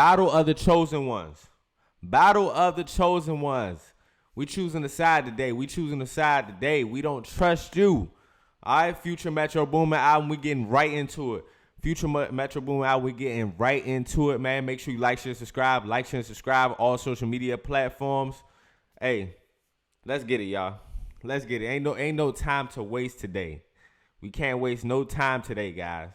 Battle of the chosen ones. Battle of the chosen ones. We choosing the side today. We choosing the side today. We don't trust you. All right, Future Metro Boomin album. We getting right into it. Future Metro Boomin album. We getting right into it, man. Make sure you like, share, subscribe. Like, share, subscribe. All social media platforms. Hey, let's get it, y'all. Let's get it. Ain't no time to waste today. We can't waste no time today, guys.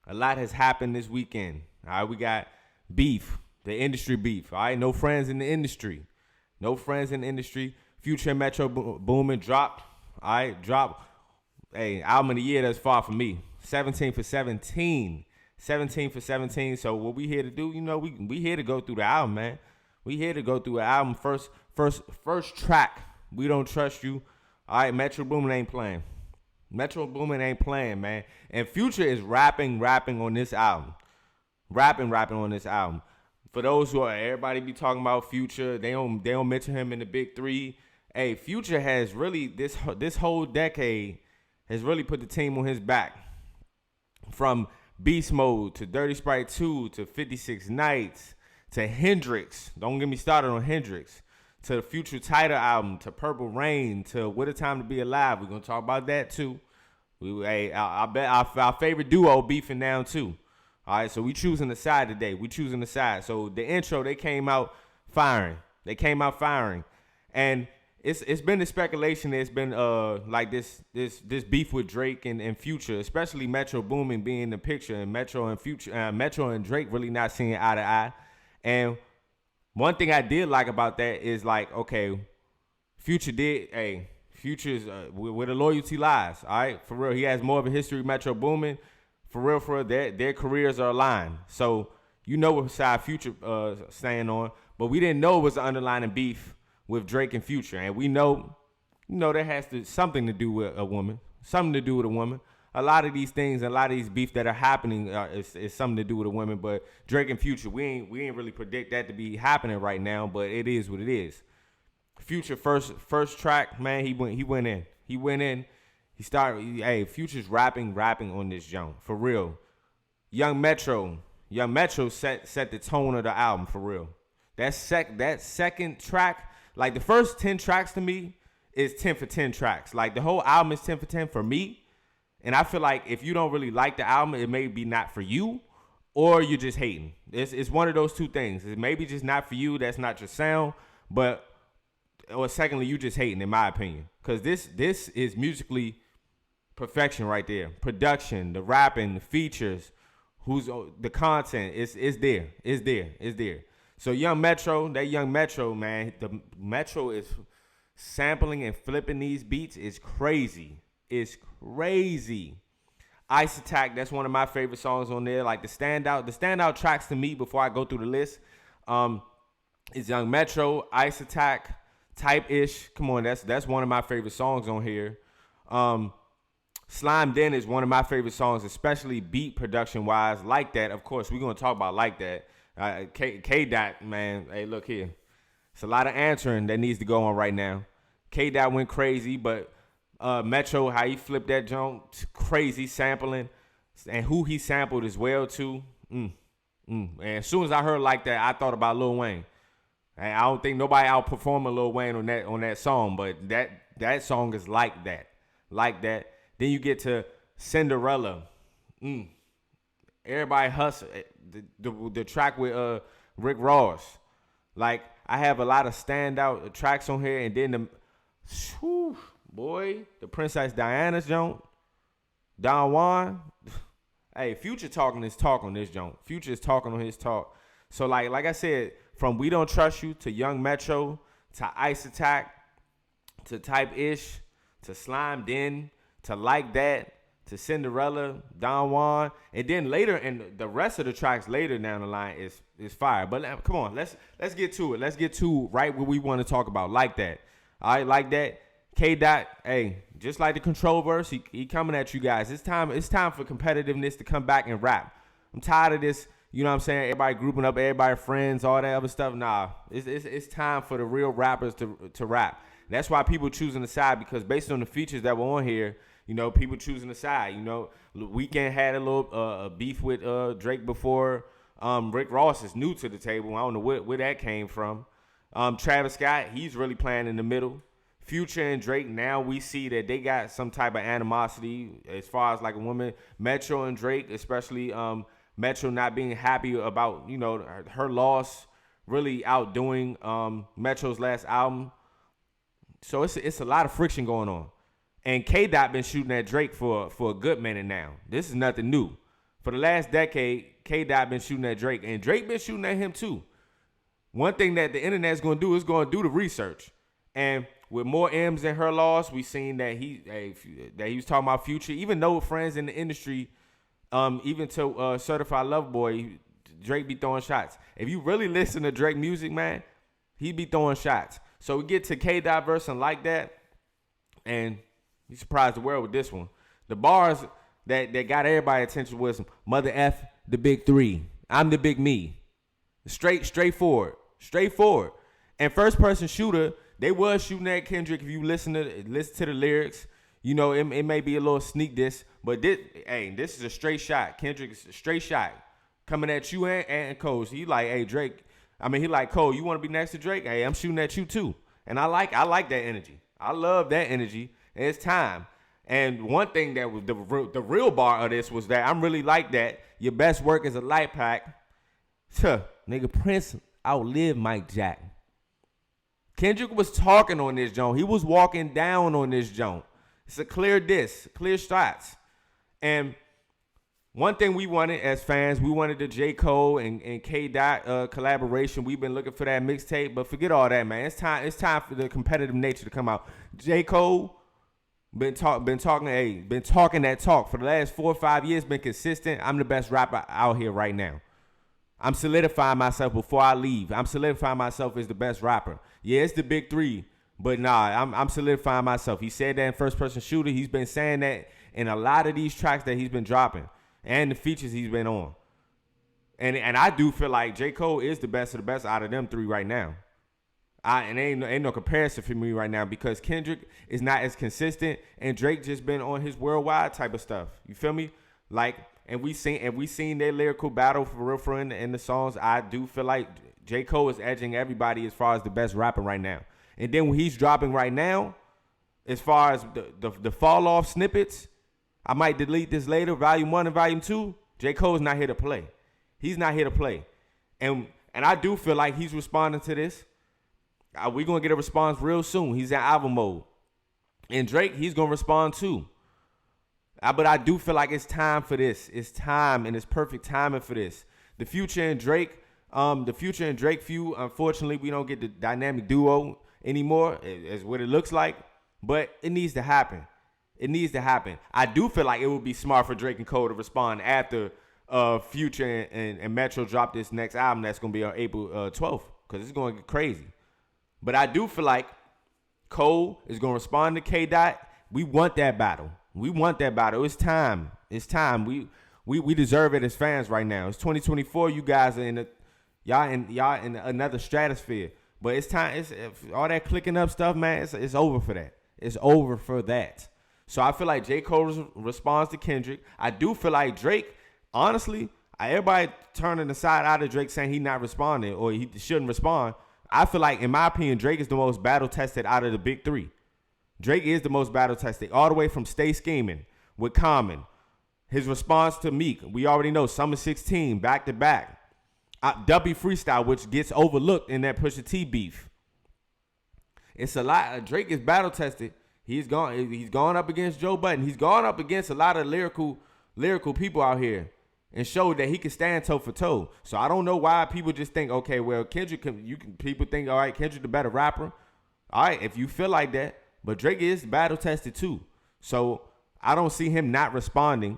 A lot has happened this weekend. All right, we got beef, the industry beef. All right, no friends in the industry. No friends in the industry. Future and Metro Boomin dropped. All right, dropped. Hey, album of the year thus far for me. 17 for 17. 17 for 17. So what we here to do, we here to go through the album, man. We here to go through the album. First track, We Don't Trust You. All right, Metro Boomin ain't playing. Metro Boomin ain't playing, man. And Future is rapping on this album. Rapping on this album. For those who are, everybody be talking about Future, they don't mention him in the big three. Hey, Future has really, this whole decade has really put the team on his back. From Beast Mode to Dirty Sprite 2 to 56 Nights to Hendrix. Don't get me started on Hendrix. To the Future Title album, to Purple Rain, to What a Time to Be Alive. We're going to talk about that too. I bet our favorite duo beefing down too. All right, so we choosing the side today. We choosing the side. So the intro, they came out firing. And it's been the speculation. It's been like this beef with Drake and Future, especially Metro Boomin being in the picture, and Metro and Drake really not seeing eye to eye. And one thing I did like about that is like, okay, Future's where the loyalty lies. All right, for real, he has more of a history with Metro Boomin. For real, their careers are aligned. So you know what side Future staying on, but we didn't know it was an underlying beef with Drake and Future, and we know, that has something to do with a woman, A lot of these things, a lot of these beef that are happening is something to do with a woman. But Drake and Future, we ain't really predict that to be happening right now, but it is what it is. Future first track, man, he went in. He started. Future's rapping on this jump for real. Young Metro set the tone of the album for real. That second track, like the first 10 tracks to me is 10 for 10 tracks. Like the whole album is 10 for 10 for me. And I feel like if you don't really like the album, it may be not for you, or you're just hating. It's one of those two things. It may be just not for you. That's not your sound. Or secondly, you just hating, in my opinion. Because this is musically perfection right there. Production, the rapping, the features, the content. It's there. So Young Metro, man, the Metro is sampling and flipping these beats is crazy. It's crazy. Ice Attack, that's one of my favorite songs on there. Like the standout tracks to me before I go through the list is Young Metro, Ice Attack, Type-ish. Come on, that's one of my favorite songs on here. Slimed In is one of my favorite songs, especially beat production wise. Like That, of course, we're gonna talk about Like That. K-Dot, man, hey, look here. It's a lot of answering that needs to go on right now. K-Dot went crazy, but Metro, how he flipped that junk, crazy sampling, and who he sampled as well too. And as soon as I heard Like That, I thought about Lil Wayne. And I don't think nobody outperforming Lil Wayne on that song, but that song is Like That. Then you get to Cinderella. Everybody hustle. The track with Rick Ross. Like, I have a lot of standout tracks on here, and then the Princess Diana's joint, Don Juan. Hey, Future talking his talk on this joint. Future is talking on his talk. So like I said, from We Don't Trust You to Young Metro to Ice Attack to Type-ish to Slimed In to Like That to Cinderella, Don Juan, and then later, and the rest of the tracks later down the line is fire. But come on, let's get to it. Let's get to right what we want to talk about. Like That. All right, Like That. K-Dot, hey, just like the Control verse, he coming at you guys. It's time for competitiveness to come back and rap. I'm tired of this, you know what I'm saying? Everybody grouping up, everybody friends, all that other stuff. Nah, it's time for the real rappers to rap. That's why people choosing the side, because based on the features that were on here, people choosing the side. Weeknd had a little beef with Drake before. Rick Ross is new to the table. I don't know where that came from. Travis Scott, he's really playing in the middle. Future and Drake, now we see that they got some type of animosity as far as like a woman. Metro and Drake, especially Metro not being happy about, her loss, really outdoing Metro's last album. So it's a lot of friction going on. And K-Dot been shooting at Drake for a good minute now. This is nothing new. For the last decade, K-Dot been shooting at Drake, and Drake been shooting at him too. One thing that the internet's going to do is going to do the research. And with more M's in her loss, we seen that he was talking about Future. Even though friends in the industry, even to Certified Lover Boy, Drake be throwing shots. If you really listen to Drake music, man, he be throwing shots. So we get to K-Dot verse and like that, and he surprised the world with this one. The bars that got everybody's attention was MotherF, the big three. I'm the big me. Straightforward. And first person shooter, they was shooting at Kendrick. If you listen to the lyrics, it may be a little sneak diss, but this is a straight shot. Kendrick is a straight shot coming at you and Cole. So he like, hey Drake. He like, Cole, you want to be next to Drake? Hey, I'm shooting at you too. And I like that energy. I love that energy. And it's time. And one thing that was the real bar of this was that I'm really like that. Your best work is a light pack. Nigga, Prince outlived Mike Jack. Kendrick was talking on this joint. He was walking down on this joint. It's a clear diss, clear shots. And one thing we wanted as fans, we wanted the J. Cole and K-Dot collaboration. We've been looking for that mixtape, but forget all that, man. It's time for the competitive nature to come out. J. Cole been talking that talk for the last 4 or 5 years, been consistent. I'm the best rapper out here right now. I'm solidifying myself before I leave. I'm solidifying myself as the best rapper. Yeah, it's the big three, but nah, I'm solidifying myself. He said that in First Person Shooter. He's been saying that in a lot of these tracks that he's been dropping and the features he's been on. And I do feel like J. Cole is the best of the best out of them three right now. And ain't no comparison for me right now because Kendrick is not as consistent and Drake just been on his worldwide type of stuff. You feel me? Like, and we seen their lyrical battle for real in the songs. I do feel like J. Cole is edging everybody as far as the best rapper right now. And then when he's dropping right now, as far as the fall off snippets, I might delete this later, volume 1 and volume 2. J. Cole's not here to play. He's not here to play. And I do feel like he's responding to this. We're going to get a response real soon. He's in album mode. And Drake, he's going to respond too. But I do feel like it's time for this. It's time, and it's perfect timing for this. The Future and Drake feud, unfortunately, we don't get the dynamic duo anymore, is what it looks like. But it needs to happen. It needs to happen. I do feel like it would be smart for Drake and Cole to respond after Future and Metro drop this next album that's going to be on April 12th, because it's going to get crazy. But I do feel like Cole is going to respond to K-Dot. We want that battle. It's time. We deserve it as fans right now. It's 2024. You guys are y'all in another stratosphere. But it's time. It's all that clicking up stuff, man. It's over for that. It's over for that. So I feel like J. Cole responds to Kendrick. I do feel like Drake, honestly, everybody turning the side out of Drake saying he's not responding or he shouldn't respond. I feel like, in my opinion, Drake is the most battle-tested out of the big three. Drake is the most battle-tested, all the way from Stay Scheming with Common. His response to Meek, we already know, Summer 16, back-to-back. W Freestyle, which gets overlooked in that Pusha T beef. It's a lot. Drake is battle-tested. He's gone up against Joe Budden. He's gone up against a lot of lyrical people out here and showed that he can stand toe for toe. So I don't know why people just think, okay, well, Kendrick, people think, all right, Kendrick the better rapper. All right, if you feel like that. But Drake is battle tested too. So I don't see him not responding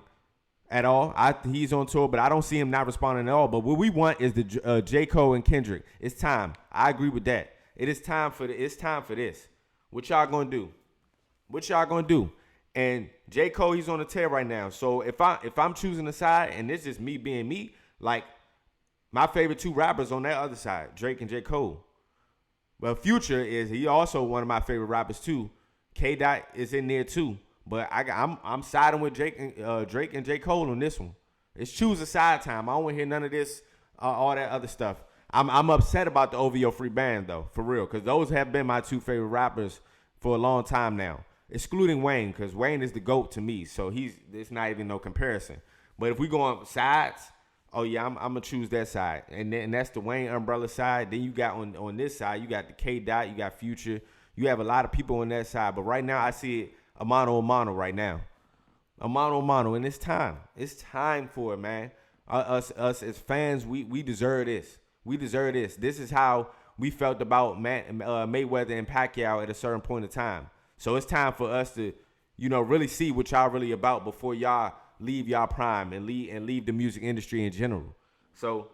at all. He's on tour, but I don't see him not responding at all. But what we want is the J. Cole and Kendrick. It's time. I agree with that. It's time for this. What y'all gonna do? And J. Cole, he's on the tear right now. So if I'm choosing a side, and this is me being me, like my favorite two rappers on that other side, Drake and J. Cole. But Future he also one of my favorite rappers too. K-Dot is in there too. But I'm siding with Drake and J. Cole on this one. It's choose a side time. I don't want to hear none of this. all that other stuff. I'm upset about the OVO free band though, for real, because those have been my two favorite rappers for a long time now, excluding Wayne, because Wayne is the GOAT to me, so it's not even no comparison. But if we go on sides, oh yeah, I'm gonna choose that side, and that's the Wayne umbrella side. Then you got on this side, you got the K Dot, you got Future, you have a lot of people on that side. But right now, I see it a mano right now, a mano, and it's time. It's time for it, man. Us as fans, we deserve this. We deserve this. This is how we felt about Mayweather and Pacquiao at a certain point in time. So it's time for us to, really see what y'all really about before y'all leave y'all prime and leave the music industry in general. So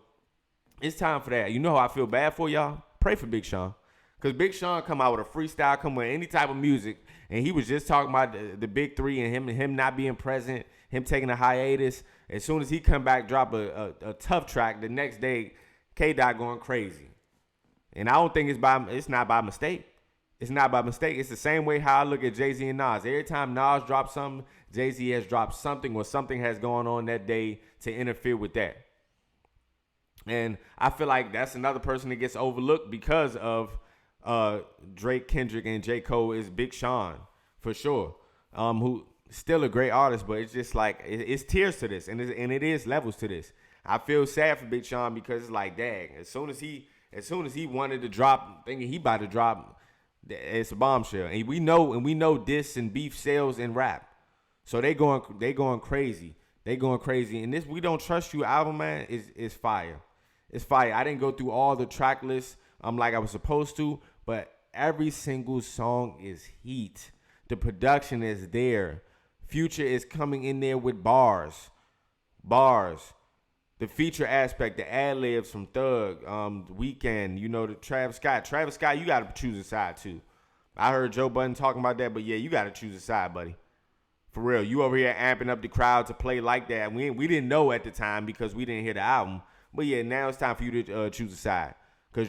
it's time for that. You know how I feel bad for y'all? Pray for Big Sean. Because Big Sean come out with a freestyle, come with any type of music, and he was just talking about the big three and him not being present, him taking a hiatus. As soon as he come back, drop a tough track, the next day, K-Dot going crazy. And I don't think it's not by mistake. It's not by mistake. It's the same way how I look at Jay-Z and Nas. Every time Nas drops something, Jay-Z has dropped something or something has gone on that day to interfere with that. And I feel like that's another person that gets overlooked because of Drake, Kendrick, and J. Cole is Big Sean, for sure. Who still a great artist, but it's just like it's tiers to this, and it is levels to this. I feel sad for Big Sean because it's like, dang, as soon as he wanted to drop, thinking he about to drop, it's a bombshell. And we know diss and beef sells in rap. So they going crazy. They going crazy. And this We Don't Trust You album, man, is fire. It's fire. I didn't go through all the track lists like I was supposed to, but every single song is heat. The production is there. Future is coming in there with bars. The feature aspect, the ad-libs from Thug, Weeknd, the Travis Scott. Travis Scott, you got to choose a side, too. I heard Joe Budden talking about that, but yeah, you got to choose a side, buddy. For real. You over here amping up the crowd to play like that. We didn't know at the time because we didn't hear the album. But yeah, now it's time for you to choose a side. Because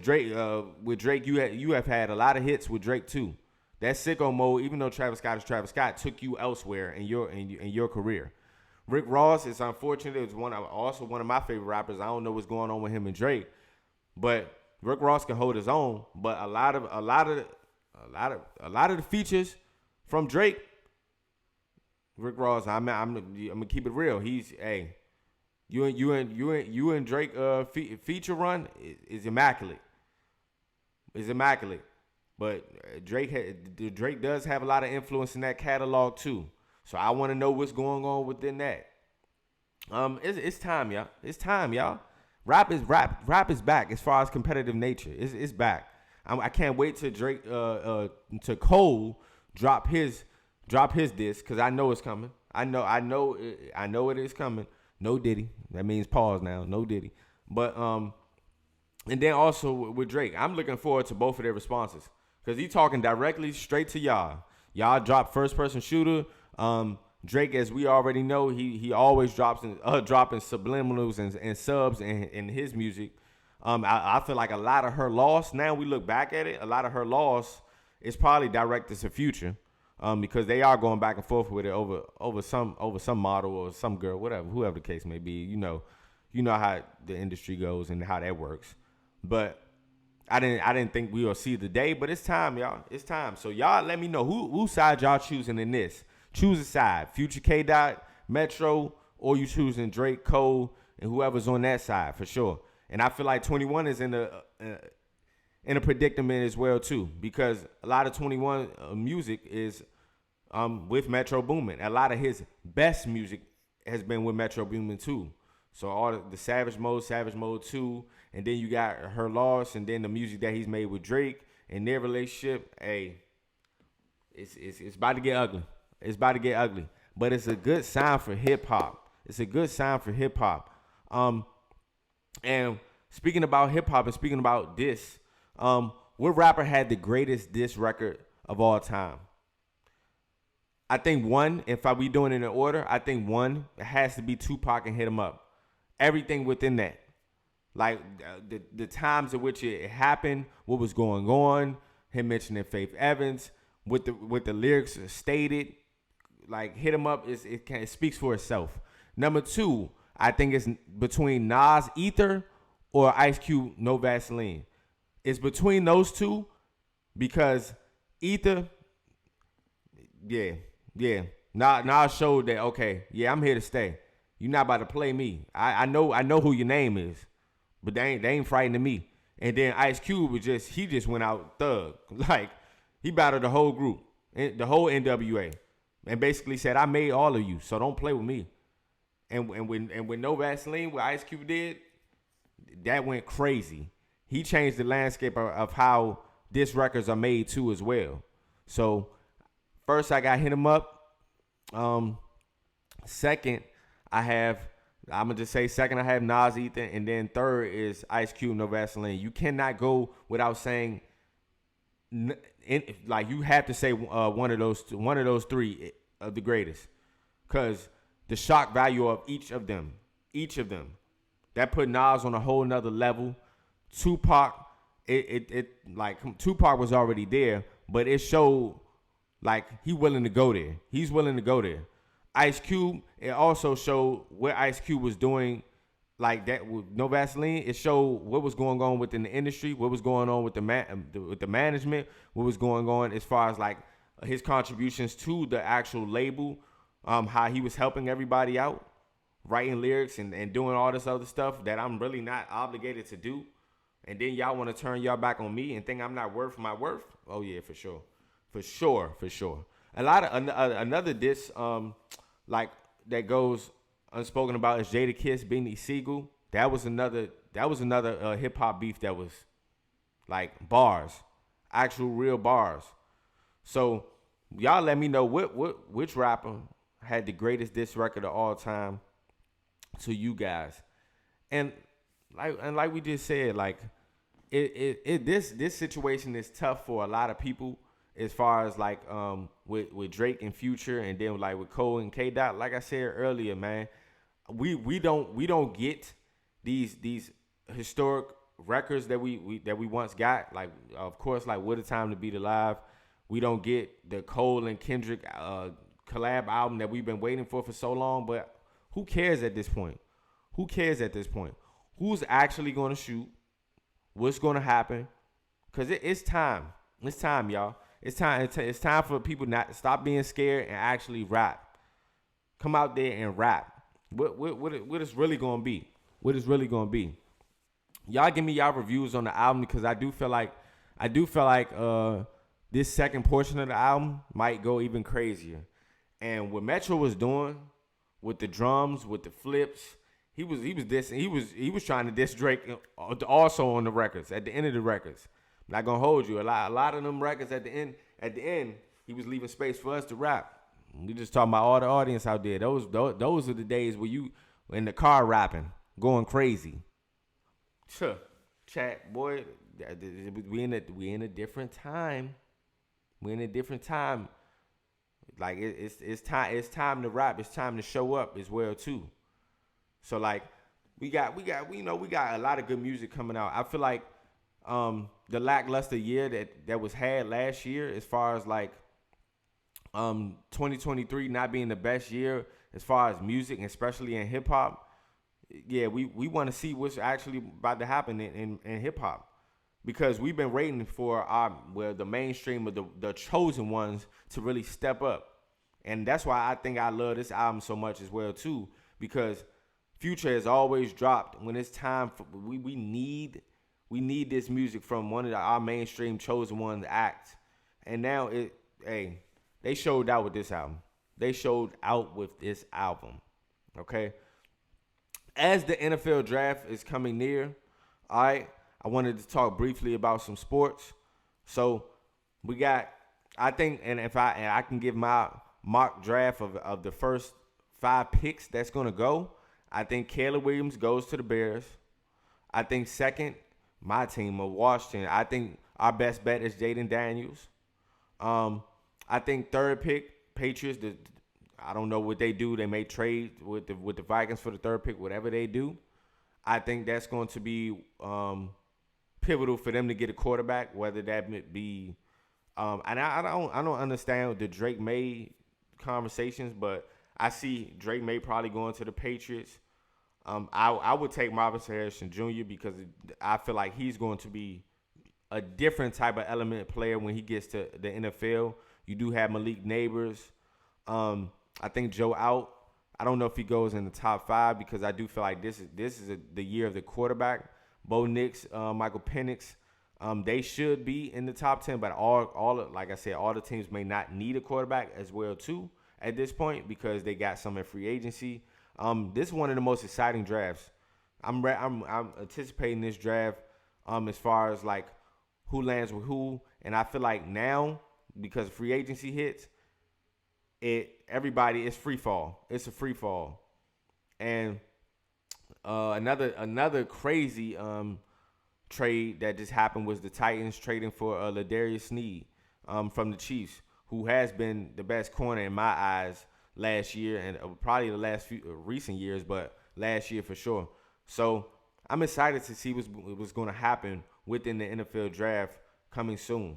with Drake, you have had a lot of hits with Drake, too. That sicko mode, even though Travis Scott, took you elsewhere in your career. Rick Ross is unfortunate. It's also one of my favorite rappers. I don't know what's going on with him and Drake, but Rick Ross can hold his own. But a lot of the features from Drake, Rick Ross, I'm gonna keep it real. He's you and Drake feature run is immaculate. Is immaculate, but Drake does have a lot of influence in that catalog too. So I want to know what's going on within that. It's time, y'all. It's time, y'all. Rap is back as far as competitive nature. It's back. I can't wait till Drake to Cole drop his disc because I know it's coming. I know it is coming. No Diddy. That means pause now. No Diddy. But and then also with Drake, I'm looking forward to both of their responses because he's talking directly straight to y'all. Y'all drop first person shooter. Drake, as we already know, he always dropping subliminals and subs in his music. I feel like a lot of her loss, now we look back at it, a lot of her loss is probably directed to Future, because they are going back and forth with it over some model or some girl, whoever the case may be. You know how the industry goes and how that works. But I didn't think we will see the day, but it's time, y'all. It's time. So y'all let me know who side y'all choosing in this. Choose a side. Future, K Dot, Metro, or you choosing Drake, Cole, and whoever's on that side for sure. And I feel like 21 is in a predicament as well too, because a lot of 21 music is with Metro Boomin. A lot of his best music has been with Metro Boomin too. So all the Savage Mode 2, and then you got Her Loss, and then the music that he's made with Drake and their relationship. Hey, it's about to get ugly. It's about to get ugly. But it's a good sign for hip hop. It's a good sign for hip hop. And speaking about hip hop and speaking about diss, what rapper had the greatest diss record of all time? I think one, if we doing it in order, I think one has to be Tupac and Hit 'Em Up. Everything within that. Like the times in which it happened, what was going on, him mentioning Faith Evans, with the lyrics stated, like Hit 'Em Up it speaks for itself. Number two, I think it's between Nas Ether or Ice Cube, No Vaseline. It's between those two because either, yeah. Now I showed that, okay, yeah, I'm here to stay. You're not about to play me. I know who your name is, but they ain't frightening me. And then Ice Cube he just went out thug. Like, he battled the whole group, the whole NWA, and basically said, I made all of you, so don't play with me. And when No Vaseline, what Ice Cube did, that went crazy. He changed the landscape of how diss records are made too as well. So first I got Hit 'Em Up. Second, I'm gonna just say second I have Nas, Ethan, and then third is Ice Cube, No Vaseline. You cannot go without saying, like, you have to say one of those three of the greatest, because the shock value of each of them, that put Nas on a whole nother level. Tupac, Tupac was already there, but it showed like he's willing to go there. He's willing to go there. Ice Cube, it also showed what Ice Cube was doing, like that with No Vaseline. It showed what was going on within the industry, what was going on with the management, what was going on as far as like his contributions to the actual label, how he was helping everybody out, writing lyrics and doing all this other stuff that I'm really not obligated to do. And then y'all want to turn y'all back on me and think I'm not worth my worth? Oh yeah, for sure. A lot of another diss like that goes unspoken about is Jadakiss, Beanie Siegel. That was another hip hop beef that was like bars, actual real bars. So y'all let me know which rapper had the greatest diss record of all time to you guys. And like we just said, like this situation is tough for a lot of people as far as like with Drake and Future, and then like with Cole and K Dot. Like I said earlier, man, we don't get these historic records that we once got. Like, of course, like What a Time to Be Alive. We don't get the Cole and Kendrick collab album that we've been waiting for so long. But who cares at this point? Who's actually going to shoot? What's going to happen? Because it's time. It's time, y'all. It's time for people not to stop being scared and actually rap. Come out there and rap. What it's really going to be? What it's really going to be? Y'all give me y'all reviews on the album, because I do feel like this second portion of the album might go even crazier. And what Metro was doing with the drums, with the flips, he was dissing. He was trying to diss Drake also on the records, at the end of the records. I'm not gonna hold you. A lot of them records at the end, he was leaving space for us to rap. We just talking about all the audience out there. Those are the days where you in the car rapping, going crazy. Chat, boy, we in a different time. We're in a different time. Like it's time to rap. It's time to show up as well too. So like we got a lot of good music coming out. I feel like the lackluster year that was had last year, as far as like 2023 not being the best year as far as music, especially in hip hop. Yeah, we want to see what's actually about to happen in hip hop, because we've been waiting for the mainstream of the chosen ones to really step up. And that's why I think I love this album so much as well too, because Future has always dropped when it's time for we need this music from one of our mainstream chosen ones to act. And now they showed out with this album. Okay? As the NFL draft is coming near, all right, I wanted to talk briefly about some sports. So we got, I think, and I can give my mock draft of the first 5 picks that's gonna go. I think Caleb Williams goes to the Bears. I think second, my team of Washington. I think our best bet is Jaden Daniels. I think third pick, Patriots. I don't know what they do. They may trade with the Vikings for the third pick, whatever they do. I think that's going to be pivotal for them to get a quarterback, whether that be and I don't understand the Drake May conversations, but I see Drake May probably going to the Patriots. I would take Marvin Harrison Jr. because I feel like he's going to be a different type of element player when he gets to the NFL. You do have Malik Neighbors. I think Joe Out. I don't know if he goes in the top 5 because I do feel like this is the year of the quarterback. Bo Nix, Michael Penix, they should be in the top 10, but all like I said, all the teams may not need a quarterback as well too at this point because they got some in free agency. This is one of the most exciting drafts. I'm anticipating this draft as far as like who lands with who, and I feel like now because free agency hits, everybody is free fall. It's a free fall, and another crazy trade that just happened was the Titans trading for Ladarius Sneed from the Chiefs, who has been the best corner in my eyes last year and probably the last few recent years, but last year for sure. So I'm excited to see what's going to happen within the NFL draft coming soon.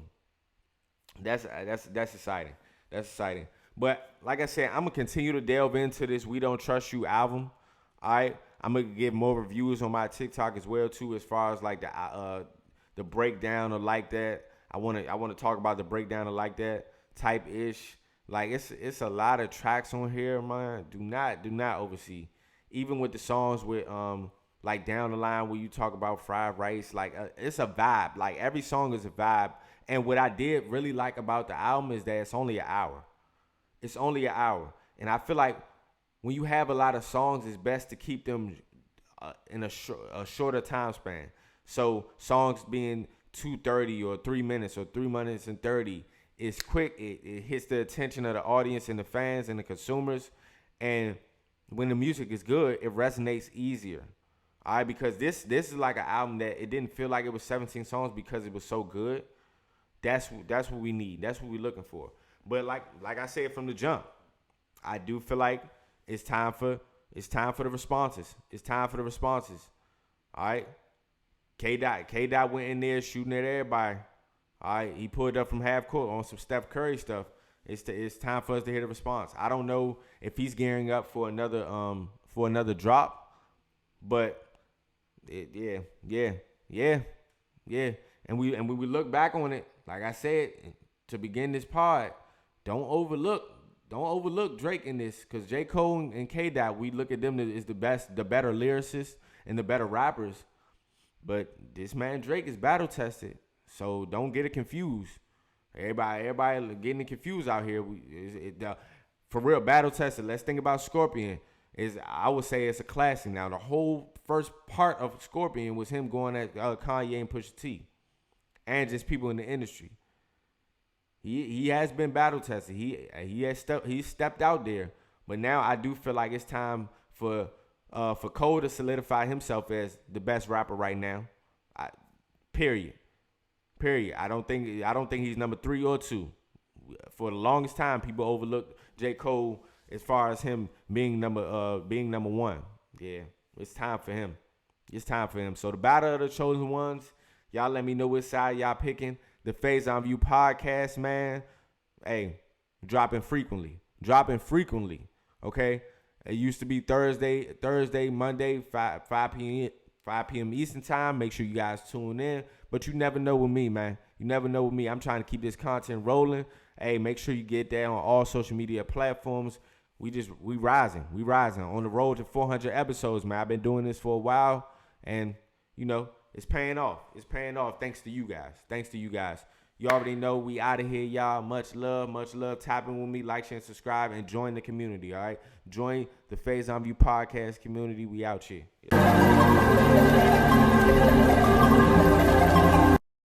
That's exciting. That's exciting. But like I said, I'm gonna continue to delve into this "We Don't Trust You" album. All right, I'm gonna give more reviews on my TikTok as well too, as far as like the breakdown or like that. I wanna talk about the breakdown or like that type ish. Like it's a lot of tracks on here, man. Do not oversee. Even with the songs with like Down the Line where you talk about fried rice, like it's a vibe. Like every song is a vibe. And what I did really like about the album is that it's only an hour. It's only an hour. And I feel like when you have a lot of songs, it's best to keep them in a shorter time span. So songs being 2:30 or 3 minutes or 3 minutes and 30 is quick. It hits the attention of the audience and the fans and the consumers. And when the music is good, it resonates easier. All right, because this is like an album that it didn't feel like it was 17 songs because it was so good. That's what we need. That's what we're looking for. But like I said from the jump, I do feel like it's time for the responses. It's time for the responses. All right. K-Dot went in there shooting at everybody. All right. He pulled up from half court on some Steph Curry stuff. It's time for us to hear the response. I don't know if he's gearing up for another drop, but yeah. And when we look back on it, like I said to begin this pod, don't overlook Drake in this, because J. Cole and K-Dot, we look at them as the better lyricists and the better rappers. But this man Drake is battle tested, so don't get it confused. Everybody getting it confused out here. For real, battle tested. Let's think about Scorpion. I would say it's a classic now. The whole first part of Scorpion was him going at Kanye and Pusha T, and just people in the industry. He has been battle tested. He stepped out there, but now I do feel like it's time for Cole to solidify himself as the best rapper right now. Period. I don't think he's number 3 or 2. For the longest time, people overlooked J. Cole as far as him being number 1. Yeah, it's time for him. It's time for him. So the battle of the chosen ones. Y'all let me know which side y'all picking. The Faison View Podcast, man. Hey, dropping frequently. Okay? It used to be Thursday, Monday, 5 p.m. Eastern time. Make sure you guys tune in. But you never know with me, man. You never know with me. I'm trying to keep this content rolling. Hey, make sure you get that on all social media platforms. We rising. We rising. On the road to 400 episodes, man. I've been doing this for a while. And, it's paying off. It's paying off thanks to you guys. You already know we out of here, y'all. Much love. Tap in with me, like, share, and subscribe, and join the community, all right? Join the Faison View Podcast community. We out here. Yeah.